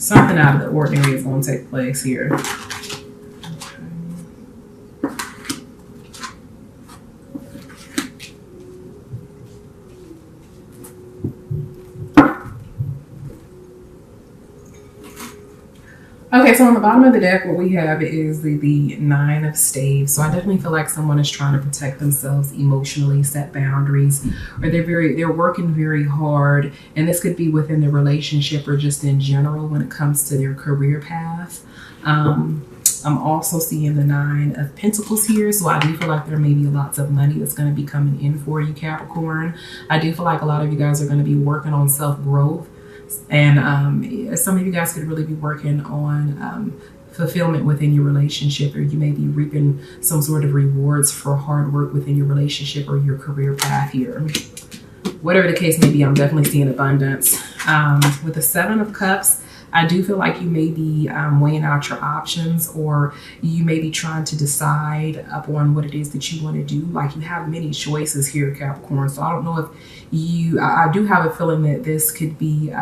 Something out of the ordinary is going to take place here. Okay, so on the bottom of the deck, what we have is the Nine of Staves. So I definitely feel like someone is trying to protect themselves emotionally, set boundaries, or they're working very hard. And this could be within the relationship or just in general when it comes to their career path. I'm also seeing the Nine of Pentacles here. So I do feel like there may be lots of money that's going to be coming in for you, Capricorn. I do feel like a lot of you guys are going to be working on self-growth. And some of you guys could really be working on fulfillment within your relationship, or you may be reaping some sort of rewards for hard work within your relationship or your career path here. Whatever the case may be, I'm definitely seeing abundance. With the Seven of Cups, I do feel like you may be weighing out your options, or you may be trying to decide upon what it is that you want to do. Like, you have many choices here, Capricorn. So I don't know if I do have a feeling that this could be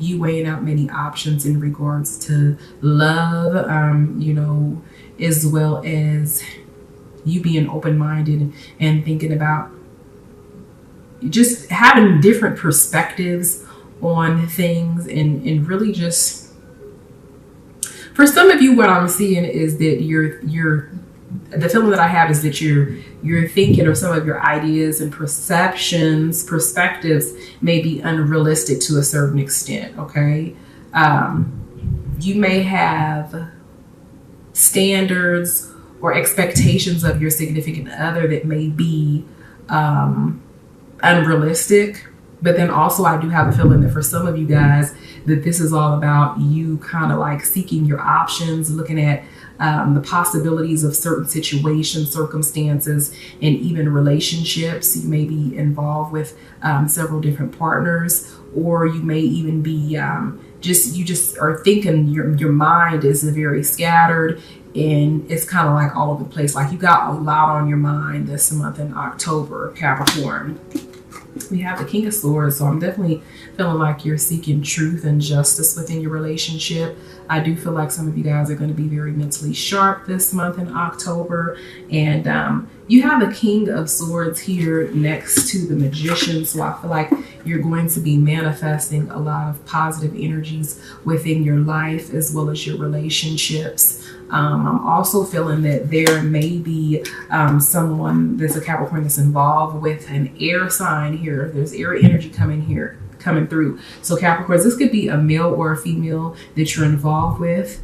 you weighing out many options in regards to love, as well as you being open-minded and thinking about just having different perspectives on things, and really just, for some of you, what I'm seeing is that the feeling that I have is that you're thinking, or some of your ideas and perspectives may be unrealistic to a certain extent. Okay. You may have standards or expectations of your significant other that may be unrealistic. But then also I do have a feeling that for some of you guys that this is all about you kind of like seeking your options, looking at the possibilities of certain situations, circumstances, and even relationships. You may be involved with several different partners, or you may even be you just are thinking, your mind is very scattered, and it's kind of like all over the place. Like, you got a lot on your mind this month in October, Capricorn. We have the King of Swords, so I'm definitely feeling like you're seeking truth and justice within your relationship. I do feel like some of you guys are going to be very mentally sharp this month in October. And you have the King of Swords here next to the Magician, so I feel like you're going to be manifesting a lot of positive energies within your life as well as your relationships. I'm also feeling that there may be someone that's a Capricorn that's involved with an air sign here. There's air energy coming through. So Capricorns, this could be a male or a female that you're involved with.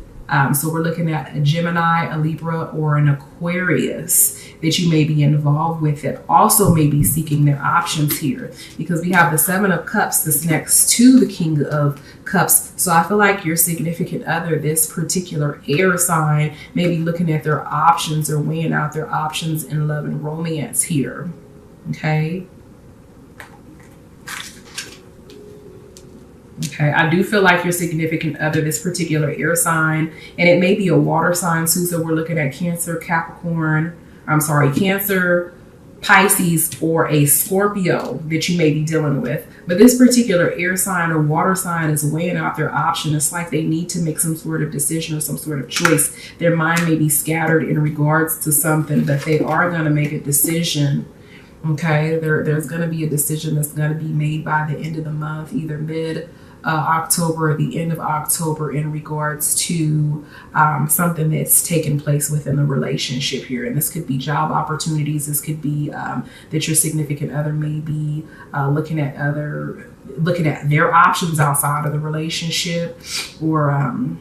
So we're looking at a Gemini, a Libra, or an Aquarius that you may be involved with that also may be seeking their options here, because we have the Seven of Cups that's next to the King of Cups. So I feel like your significant other, this particular air sign, may be looking at their options or weighing out their options in love and romance here. Okay. Okay, I do feel like your significant other, this particular air sign, and it may be a water sign too. So we're looking at Cancer, Cancer, Pisces, or a Scorpio that you may be dealing with. But this particular air sign or water sign is weighing out their option. It's like they need to make some sort of decision or some sort of choice. Their mind may be scattered in regards to something, but they are going to make a decision. Okay, there's going to be a decision that's going to be made by the end of the month, either mid October or the end of October, in regards to something that's taken place within the relationship here. And this could be job opportunities. This could be that your significant other may be looking at their options outside of the relationship, or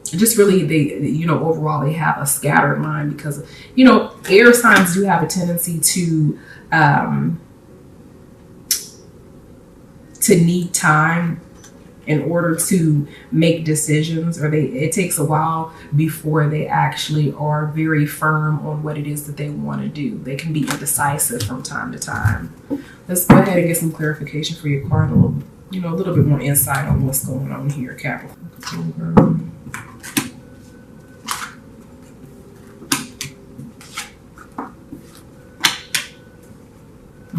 just really they overall they have a scattered mind, because air signs do have a tendency to need time in order to make decisions, or it takes a while before they actually are very firm on what it is that they want to do. They can be indecisive from time to time. Let's go ahead and get some clarification for your card, a little bit more insight on what's going on here, Capricorn.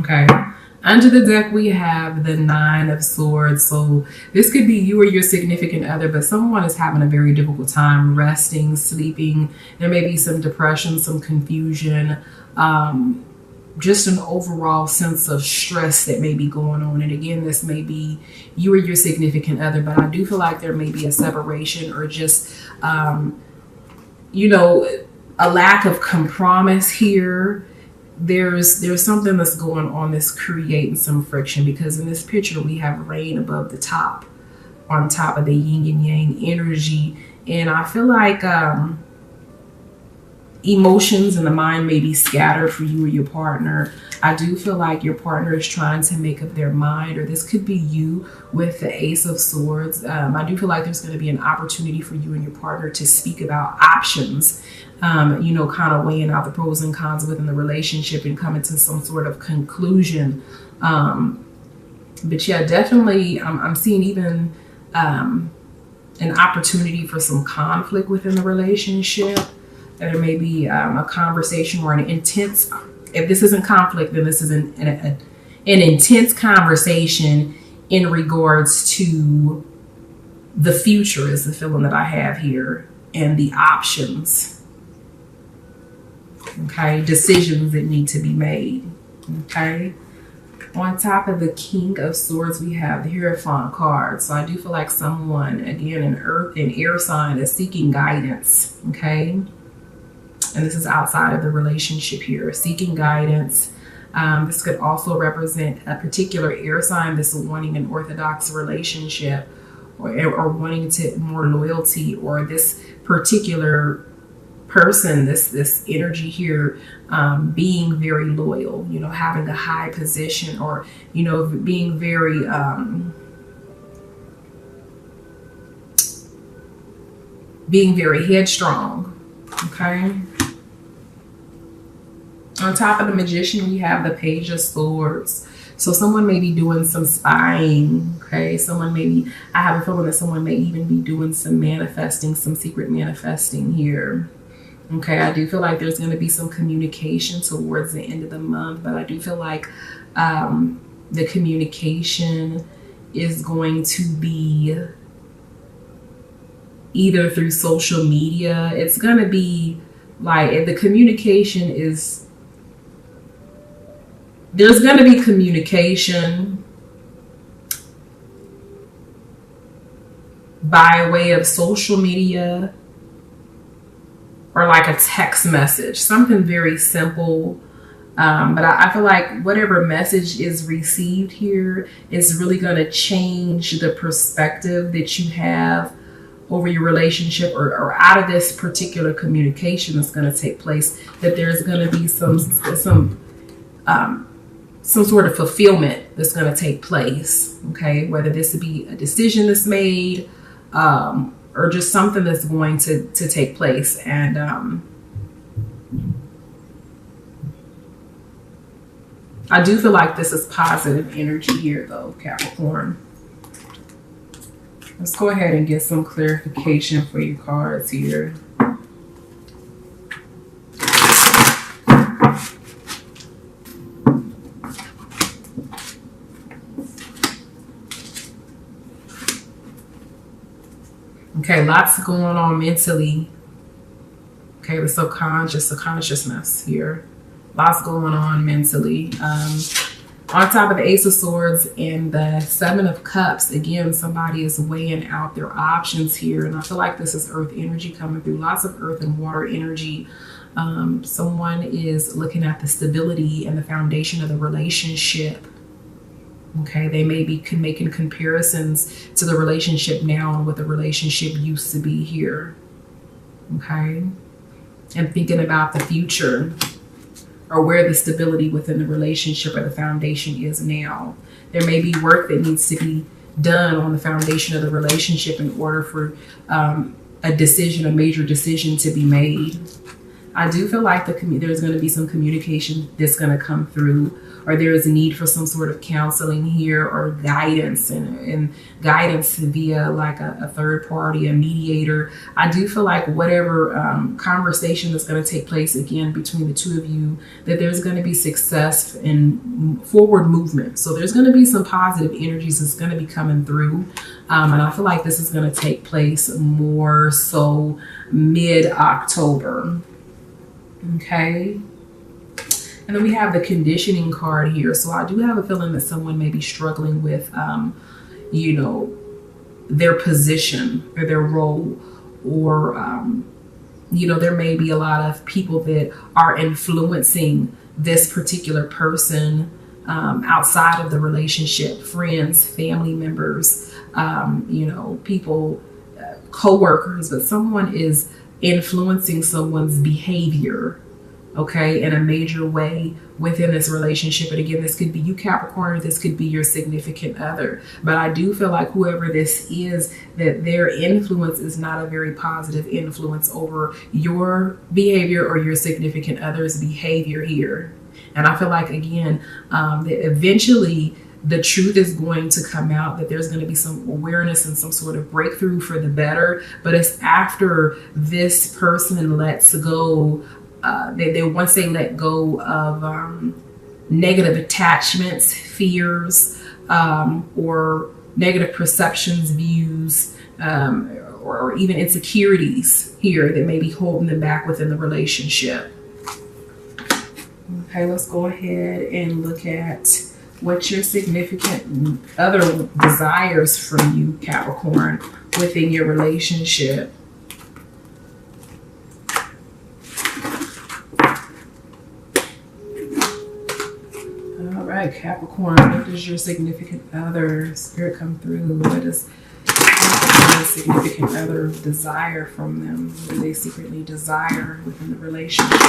Okay. Under the deck, we have the Nine of Swords. So this could be you or your significant other, but someone is having a very difficult time resting, sleeping. There may be some depression, some confusion, just an overall sense of stress that may be going on. And again, this may be you or your significant other, but I do feel like there may be a separation or just, you know, a lack of compromise here. There's something that's going on that's creating some friction, because in this picture we have rain above the top, on top of the yin and yang energy. And I feel like emotions and the mind may be scattered for you or your partner. I do feel like your partner is trying to make up their mind, or this could be you with the Ace of Swords. I do feel like there's going to be an opportunity for you and your partner to speak about options, you know, kind of weighing out the pros and cons within the relationship and coming to some sort of conclusion. But yeah, definitely I'm seeing even an opportunity for some conflict within the relationship. There may be a conversation or an intense, if this isn't conflict, then this is an intense conversation in regards to the future, is the feeling that I have here, and the options. Okay, decisions that need to be made. Okay, on top of the King of Swords, we have the Hierophant card. So I do feel like someone, again, an earth and air sign, is seeking guidance. Okay. And this is outside of the relationship here, seeking guidance. This could also represent a particular air sign that's wanting an orthodox relationship, or wanting to more loyalty, or this particular person, this energy here, being very loyal, you know, having a high position, or, you know, being very headstrong. Okay. On top of the Magician, we have the Page of Swords. So someone may be doing some spying. Okay. I have a feeling that someone may even be doing some manifesting, some secret manifesting here. Okay. I do feel like there's going to be some communication towards the end of the month, but I do feel like the communication is going to be either through social media. It's going to be like, if the communication is, there's going to be communication by way of social media, or like a text message, something very simple. But I feel like whatever message is received here is really going to change the perspective that you have over your relationship, or out of this particular communication that's going to take place, that there's going to be some sort of fulfillment that's going to take place. Okay, whether this would be a decision that's made, or just something that's going to take place. And I do feel like this is positive energy here, though, Capricorn. Let's go ahead and get some clarification for your cards here. Okay, lots going on mentally. Okay, the subconscious, the consciousness here. Lots going on mentally. On top of the Ace of Swords and the Seven of Cups, again, somebody is weighing out their options here. And I feel like this is earth energy coming through. Lots of earth and water energy. Someone is looking at the stability and the foundation of the relationship. Okay, they may be making comparisons to the relationship now and what the relationship used to be here. Okay, and thinking about the future, or where the stability within the relationship or the foundation is now. There may be work that needs to be done on the foundation of the relationship in order for a major decision to be made. I do feel like there's going to be some communication that's going to come through or there is a need for some sort of counseling here, or guidance, and guidance via like a third party, a mediator. I do feel like whatever conversation that's going to take place again between the two of you, that there's going to be success and forward movement. So there's going to be some positive energies that's going to be coming through. And I feel like this is going to take place more so mid-October. Okay. And then we have the conditioning card here. So I do have a feeling that someone may be struggling with, you know, their position or their role, or, you know, there may be a lot of people that are influencing this particular person outside of the relationship, friends, family members, you know, people, co-workers, but someone is influencing someone's behavior, okay, in a major way within this relationship. And again, this could be you, Capricorn, or this could be your significant other. But I do feel like whoever this is, that their influence is not a very positive influence over your behavior or your significant other's behavior here. And I feel like, again, that eventually the truth is going to come out, that there's going to be some awareness and some sort of breakthrough for the better. But it's after this person lets go, once they let go of negative attachments, fears, or negative perceptions, views, or even insecurities here that may be holding them back within the relationship. Okay, let's go ahead and look at what your significant other desires from you, Capricorn, within your relationship. All right, Capricorn, what does your significant other, Spirit, come through? What does your significant other desire from them? What do they secretly desire within the relationship?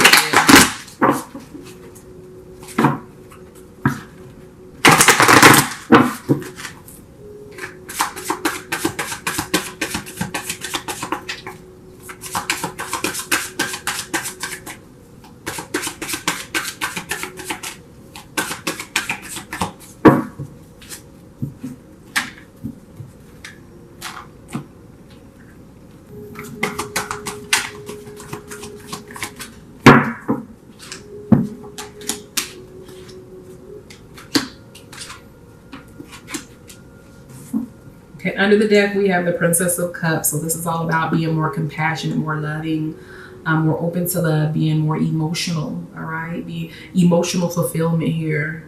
Okay, under the deck, we have the Princess of Cups. So this is all about being more compassionate, more loving, more open to love, being more emotional, all right? The emotional fulfillment here,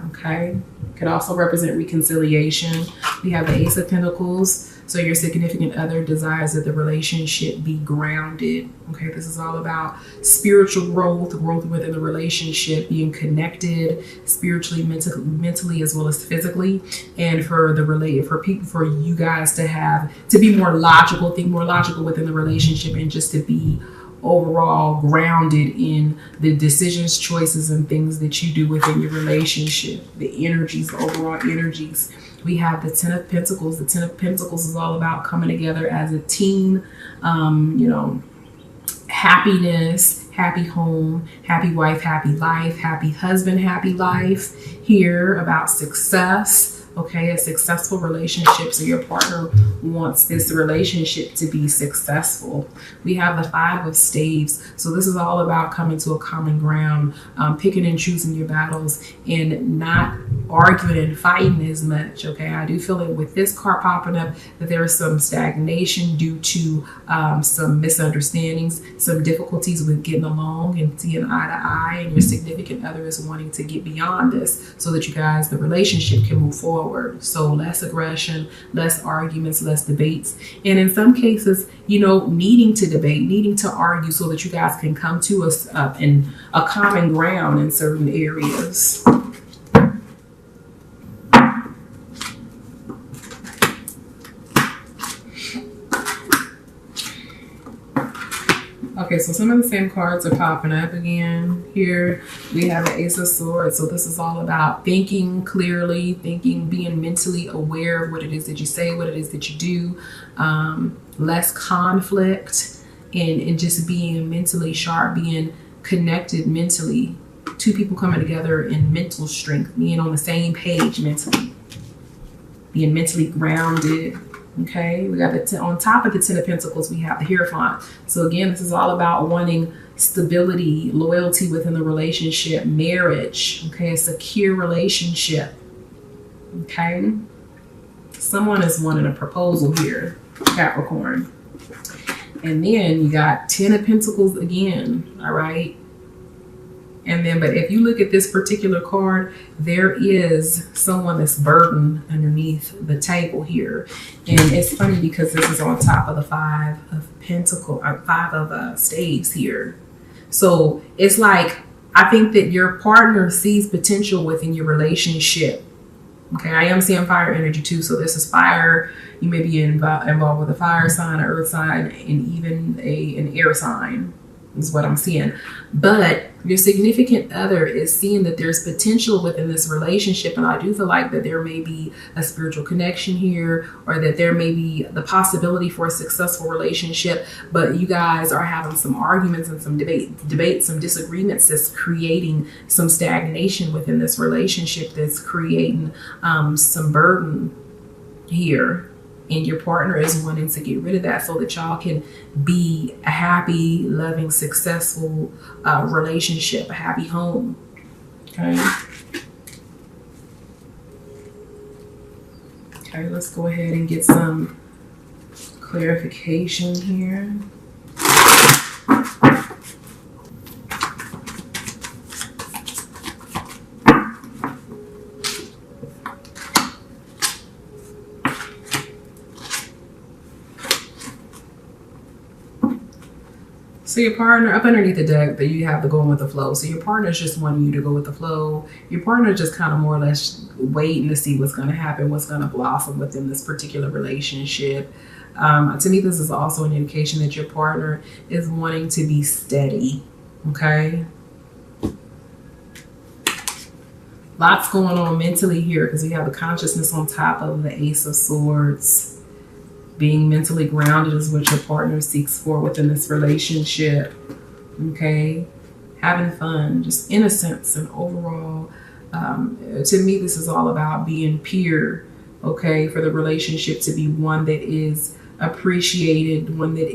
okay? Could also represent reconciliation. We have the Ace of Pentacles. So your significant other desires that the relationship be grounded. Okay, this is all about spiritual growth within the relationship, being connected spiritually, mentally, as well as physically, and for you guys to be more logical, think more logical within the relationship, and just to be overall grounded in the decisions, choices, and things that you do within your relationship, the energies, the overall energies. We have the Ten of Pentacles. The Ten of Pentacles is all about coming together as a team, you know, happiness, happy home, happy wife, happy life, happy husband, happy life. Here about success. Okay, a successful relationship. So your partner wants this relationship to be successful. We have the Five of Staves. So this is all about coming to a common ground, picking and choosing your battles, and not arguing and fighting as much. Okay, I do feel that with this card popping up, that there is some stagnation due to some misunderstandings, some difficulties with getting along and seeing eye to eye, and your significant other is wanting to get beyond this so that you guys, the relationship, can move forward. So less aggression, less arguments, less debates, and in some cases, you know, needing to debate, needing to argue so that you guys can come to us in a common ground in certain areas. Okay, so some of the same cards are popping up again. Here we have an Ace of Swords. So this is all about thinking clearly, being mentally aware of what it is that you say, what it is that you do, less conflict, and just being mentally sharp, being connected mentally. Two people coming together in mental strength, being on the same page mentally, being mentally grounded. Okay, we got on top of the Ten of Pentacles, we have the Hierophant. So again, this is all about wanting stability, loyalty within the relationship, marriage, okay, a secure relationship. Okay, someone is wanting a proposal here, Capricorn. And then you got Ten of Pentacles again, all right? And then, but if you look at this particular card, there is someone that's burdened underneath the table here. And it's funny because this is on top of the Five of Pentacles, Five of Staves here. So it's like, I think that your partner sees potential within your relationship. Okay, I am seeing fire energy too. So this is fire. You may be involved with a fire sign, an earth sign, and even an air sign is what I'm seeing. But your significant other is seeing that there's potential within this relationship. And I do feel like that there may be a spiritual connection here, or that there may be the possibility for a successful relationship. But you guys are having some arguments and some debates, some disagreements that's creating some stagnation within this relationship, that's creating some burden here. And your partner is wanting to get rid of that so that y'all can be a happy, loving, successful relationship, a happy home. Okay. Okay, let's go ahead and get some clarification here. So your partner, up underneath the deck, that you have the going with the flow. So your partner is just wanting you to go with the flow. Your partner is just kind of more or less waiting to see what's going to happen, what's going to blossom within this particular relationship. To me, this is also an indication that your partner is wanting to be steady. Okay. Lots going on mentally here because we have the consciousness on top of the Ace of Swords. Being mentally grounded is what your partner seeks for within this relationship. Okay. Having fun, just innocence, and overall, to me, this is all about being pure. Okay. For the relationship to be one that is appreciated, one that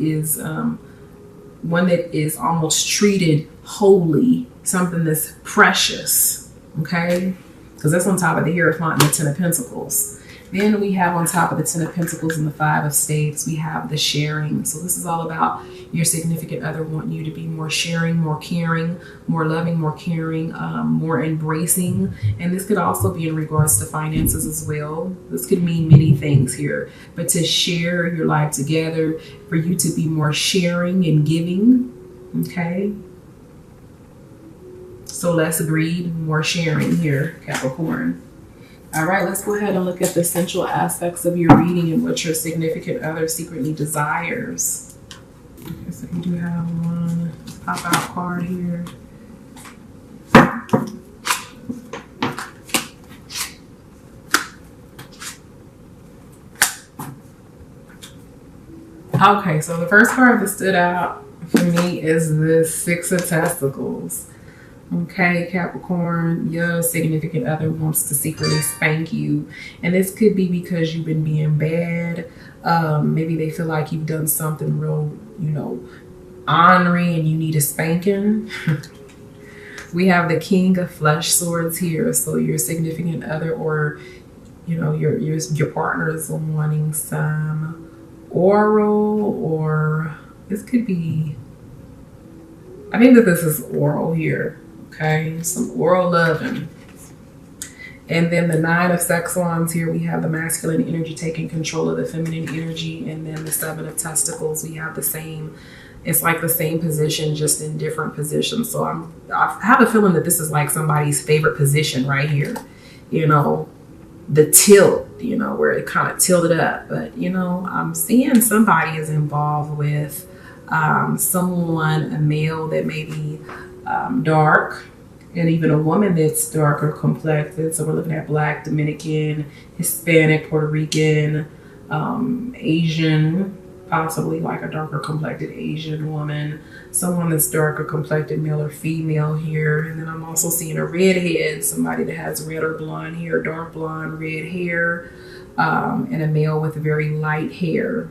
is almost treated holy, something that's precious. Okay. Because that's on top of the Hierophant and the Ten of Pentacles. Then we have on top of the Ten of Pentacles and the Five of Staves, we have the sharing. So this is all about your significant other wanting you to be more sharing, more caring, more loving, more caring, more embracing. And this could also be in regards to finances as well. This could mean many things here. But to share your life together, for you to be more sharing and giving. Okay. So less greed, more sharing here, Capricorn. All right, let's go ahead and look at the central aspects of your reading and what your significant other secretly desires. Okay, so you do have one pop-out card here. Okay, so the first card that stood out for me is the Six of Testicles. Okay, Capricorn, your significant other wants to secretly spank you. And this could be because you've been being bad. Maybe they feel like you've done something real, honoring, and you need a spanking. We have the King of Flesh Swords here. So your significant other, or, your partner is wanting some oral, or this could be, I think that this is oral here. Okay, some oral loving. And then the Nine of Sex Wands here, we have the masculine energy taking control of the feminine energy. And then the Seven of Testicles, we have the same, it's like the same position, just in different positions. So I have a feeling that this is like somebody's favorite position right here. The tilt, where it kind of tilted up. But, I'm seeing somebody is involved with someone, a male that may be dark, and even a woman that's darker complected. So we're looking at Black, Dominican, Hispanic, Puerto Rican, Asian, possibly like a darker complected Asian woman, someone that's darker complected, male or female here. And then I'm also seeing a redhead, somebody that has red or blonde hair, dark blonde, red hair, and a male with very light hair.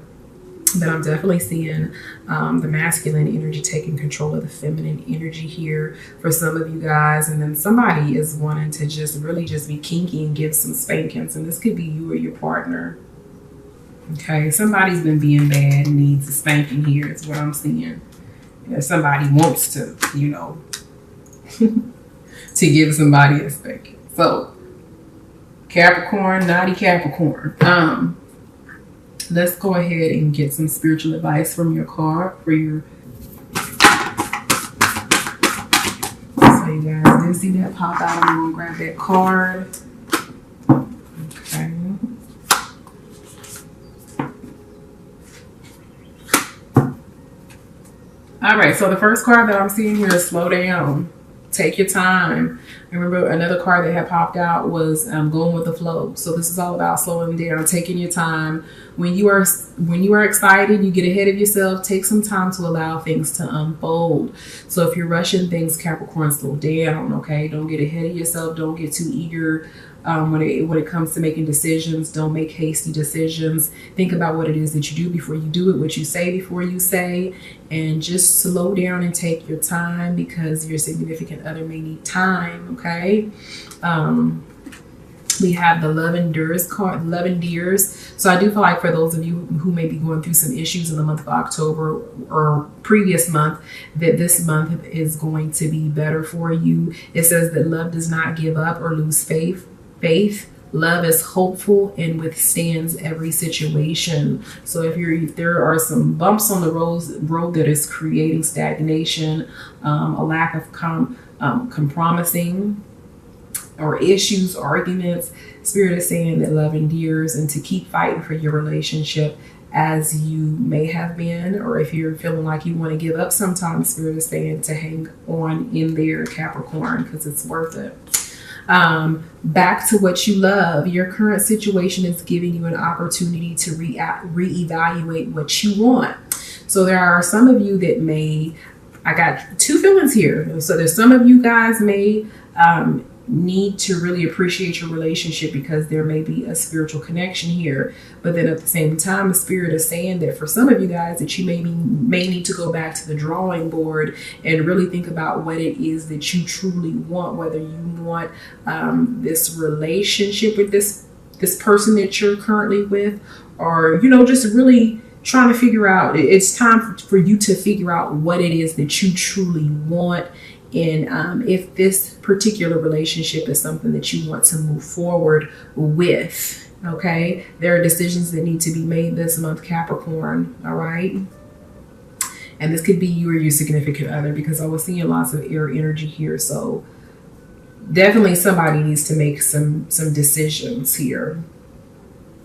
But I'm definitely seeing the masculine energy taking control of the feminine energy here for some of you guys. And then somebody is wanting to just really just be kinky and give some spankings. And this could be you or your partner. Okay, somebody's been being bad and needs a spanking here is what I'm seeing. Yeah, somebody wants to, you know, to give somebody a spanking. So, Capricorn, naughty Capricorn. Let's go ahead and get some spiritual advice from your card for your. So you guys did see that pop out. I'm gonna grab that card. Okay. All right, so the first card that I'm seeing here is slow down. Take your time. Remember, another card that had popped out was going with the flow. So this is all about slowing down, taking your time. When you are excited, you get ahead of yourself. Take some time to allow things to unfold. So if you're rushing things, Capricorn, slow down. Okay, don't get ahead of yourself. Don't get too eager. When it comes to making decisions, don't make hasty decisions. Think about what it is that you do before you do it, what you say before you say, and just slow down and take your time because your significant other may need time, okay? We have the Love Endures card, Love Endears. So I do feel like for those of you who may be going through some issues in the month of October or previous month, that this month is going to be better for you. It says that love does not give up or lose faith. Love is hopeful and withstands every situation. So if there are some bumps on the road that is creating stagnation, a lack of compromising, or issues, arguments, Spirit is saying that love endures and to keep fighting for your relationship as you may have been, or if you're feeling like you want to give up sometimes, Spirit is saying to hang on in there, Capricorn, because it's worth it. Back to what you love. Your current situation is giving you an opportunity to reevaluate what you want. So there are some of you that may, I got two feelings here. So there's some of you guys may need to really appreciate your relationship because there may be a spiritual connection here. But then at the same time, the Spirit is saying that for some of you guys that you may need to go back to the drawing board and really think about what it is that you truly want, whether you want this relationship with this person that you're currently with, or, you know, just really trying to figure out, it's time for you to figure out what it is that you truly want. And if this particular relationship is something that you want to move forward with, okay? There are decisions that need to be made this month, Capricorn, all right? And this could be you or your significant other, because I was seeing lots of air energy here. So definitely somebody needs to make some decisions here.